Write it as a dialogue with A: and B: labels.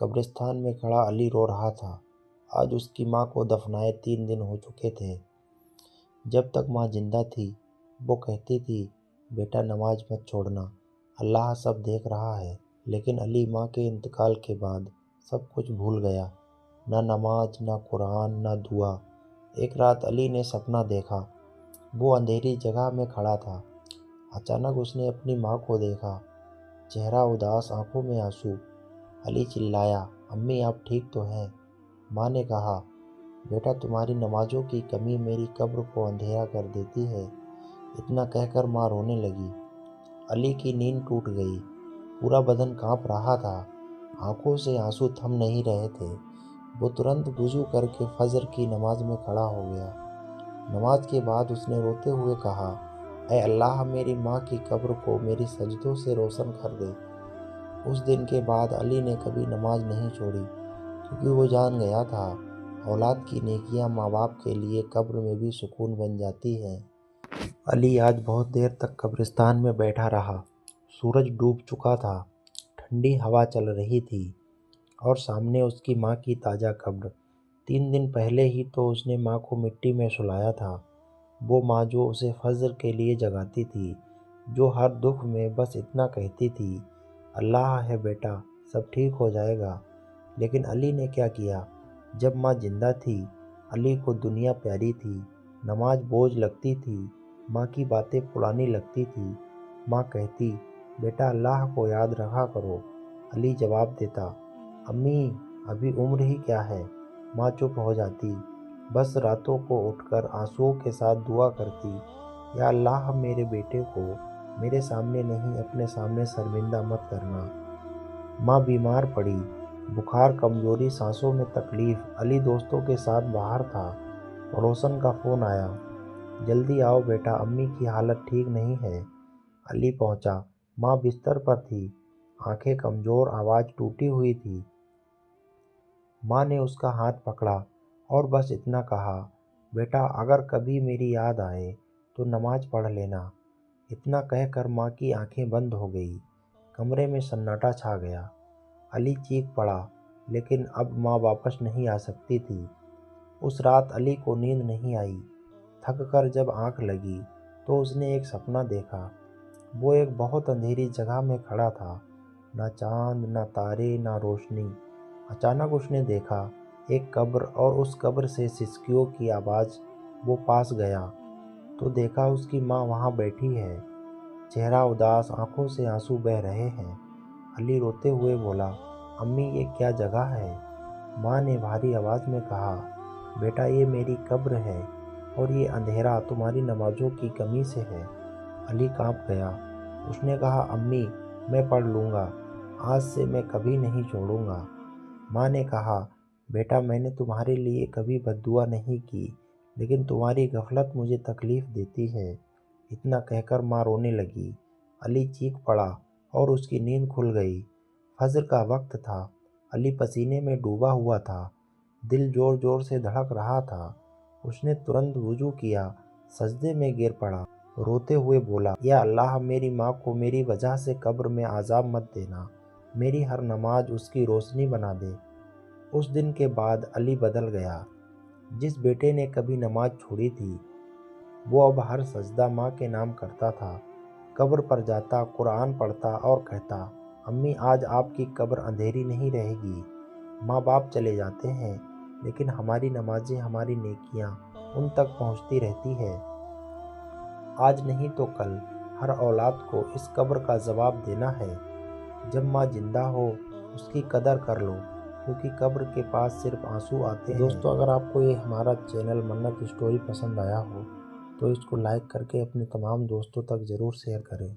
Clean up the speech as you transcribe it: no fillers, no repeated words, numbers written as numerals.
A: قبرستان میں کھڑا علی رو رہا تھا۔ آج اس کی ماں کو دفنائے 3 دن ہو چکے تھے۔ جب تک ماں زندہ تھی وہ کہتی تھی بیٹا نماز مت چھوڑنا، اللہ سب دیکھ رہا ہے۔ لیکن علی ماں کے انتقال کے بعد سب کچھ بھول گیا، نہ نماز، نہ قرآن، نہ دعا۔ ایک رات علی نے سپنا دیکھا، وہ اندھیری جگہ میں کھڑا تھا۔ اچانک اس نے اپنی ماں کو دیکھا، چہرہ اداس، آنکھوں میں آنسو۔ علی چلایا امی آپ ٹھیک تو ہیں؟ ماں نے کہا بیٹا تمہاری نمازوں کی کمی میری قبر کو اندھیرا کر دیتی ہے۔ اتنا کہہ کر ماں رونے لگی۔ علی کی نیند ٹوٹ گئی، پورا بدن کانپ رہا تھا، آنکھوں سے آنسو تھم نہیں رہے تھے۔ وہ ترنت وضو کر کے فجر کی نماز میں کھڑا ہو گیا۔ نماز کے بعد اس نے روتے ہوئے کہا اے اللہ میری ماں کی قبر کو میری سجدوں سے روشن کر دے۔ اس دن کے بعد علی نے کبھی نماز نہیں چھوڑی، کیونکہ وہ جان گیا تھا اولاد کی نیکیاں ماں باپ کے لیے قبر میں بھی سکون بن جاتی ہیں۔ علی آج بہت دیر تک قبرستان میں بیٹھا رہا۔ سورج ڈوب چکا تھا، ٹھنڈی ہوا چل رہی تھی اور سامنے اس کی ماں کی تازہ قبر۔ 3 دن پہلے ہی تو اس نے ماں کو مٹی میں سلایا تھا، وہ ماں جو اسے فجر کے لیے جگاتی تھی، جو ہر دکھ میں بس اتنا کہتی تھی اللہ ہے بیٹا سب ٹھیک ہو جائے گا۔ لیکن علی نے کیا کیا؟ جب ماں زندہ تھی علی کو دنیا پیاری تھی، نماز بوجھ لگتی تھی، ماں کی باتیں پرانی لگتی تھی۔ ماں کہتی بیٹا اللہ کو یاد رکھا کرو، علی جواب دیتا امی ابھی عمر ہی کیا ہے۔ ماں چپ ہو جاتی، بس راتوں کو اٹھ کر آنسوؤں کے ساتھ دعا کرتی یا اللہ میرے بیٹے کو میرے سامنے نہیں اپنے سامنے شرمندہ مت کرنا۔ ماں بیمار پڑی، بخار، کمزوری، سانسوں میں تکلیف۔ علی دوستوں کے ساتھ باہر تھا، پڑوسن کا فون آیا جلدی آؤ بیٹا امی کی حالت ٹھیک نہیں ہے۔ علی پہنچا، ماں بستر پر تھی، آنکھیں کمزور، آواز ٹوٹی ہوئی تھی۔ ماں نے اس کا ہاتھ پکڑا اور بس اتنا کہا بیٹا اگر کبھی میری یاد آئے تو نماز پڑھ لینا۔ اتنا کہہ کر ماں کی آنکھیں بند ہو گئی، کمرے میں سناٹا چھا گیا۔ علی چیخ پڑا لیکن اب ماں واپس نہیں آ سکتی تھی۔ اس رات علی کو نیند نہیں آئی۔ تھک کر جب آنکھ لگی تو اس نے ایک سپنا دیکھا۔ وہ ایک بہت اندھیری جگہ میں کھڑا تھا، نہ چاند، نہ تارے، نہ روشنی۔ اچانک اس نے دیکھا ایک قبر اور اس قبر سے سسکیوں کی آواز۔ وہ پاس گیا تو دیکھا اس کی ماں وہاں بیٹھی ہے، چہرہ اداس، آنکھوں سے آنسو بہہ رہے ہیں۔ علی روتے ہوئے بولا امی یہ کیا جگہ ہے؟ ماں نے بھاری آواز میں کہا بیٹا یہ میری قبر ہے اور یہ اندھیرا تمہاری نمازوں کی کمی سے ہے۔ علی کانپ گیا، اس نے کہا امی میں پڑھ لوں گا، آج سے میں کبھی نہیں چھوڑوں گا۔ ماں نے کہا بیٹا میں نے تمہارے لیے کبھی بد دعا نہیں کی، لیکن تمہاری غفلت مجھے تکلیف دیتی ہے۔ اتنا کہہ کر ماں رونے لگی۔ علی چیخ پڑا اور اس کی نیند کھل گئی۔ فجر کا وقت تھا، علی پسینے میں ڈوبا ہوا تھا، دل زور زور سے دھڑک رہا تھا۔ اس نے ترنت وضو کیا، سجدے میں گر پڑا، روتے ہوئے بولا یا اللہ میری ماں کو میری وجہ سے قبر میں عذاب مت دینا، میری ہر نماز اس کی روشنی بنا دے۔ اس دن کے بعد علی بدل گیا۔ جس بیٹے نے کبھی نماز چھوڑی تھی وہ اب ہر سجدہ ماں کے نام کرتا تھا، قبر پر جاتا، قرآن پڑھتا اور کہتا امی آج آپ کی قبر اندھیری نہیں رہے گی۔ ماں باپ چلے جاتے ہیں لیکن ہماری نمازیں، ہماری نیکیاں ان تک پہنچتی رہتی ہے۔ آج نہیں تو کل ہر اولاد کو اس قبر کا جواب دینا ہے۔ جب ماں زندہ ہو اس کی قدر کر لو، کیونکہ قبر کے پاس صرف آنسو آتے ہیں۔ دوستو اگر آپ کو یہ ہمارا چینل منت اسٹوری پسند آیا ہو تو اس کو لائک کر کے اپنے تمام دوستوں تک ضرور شیئر کریں۔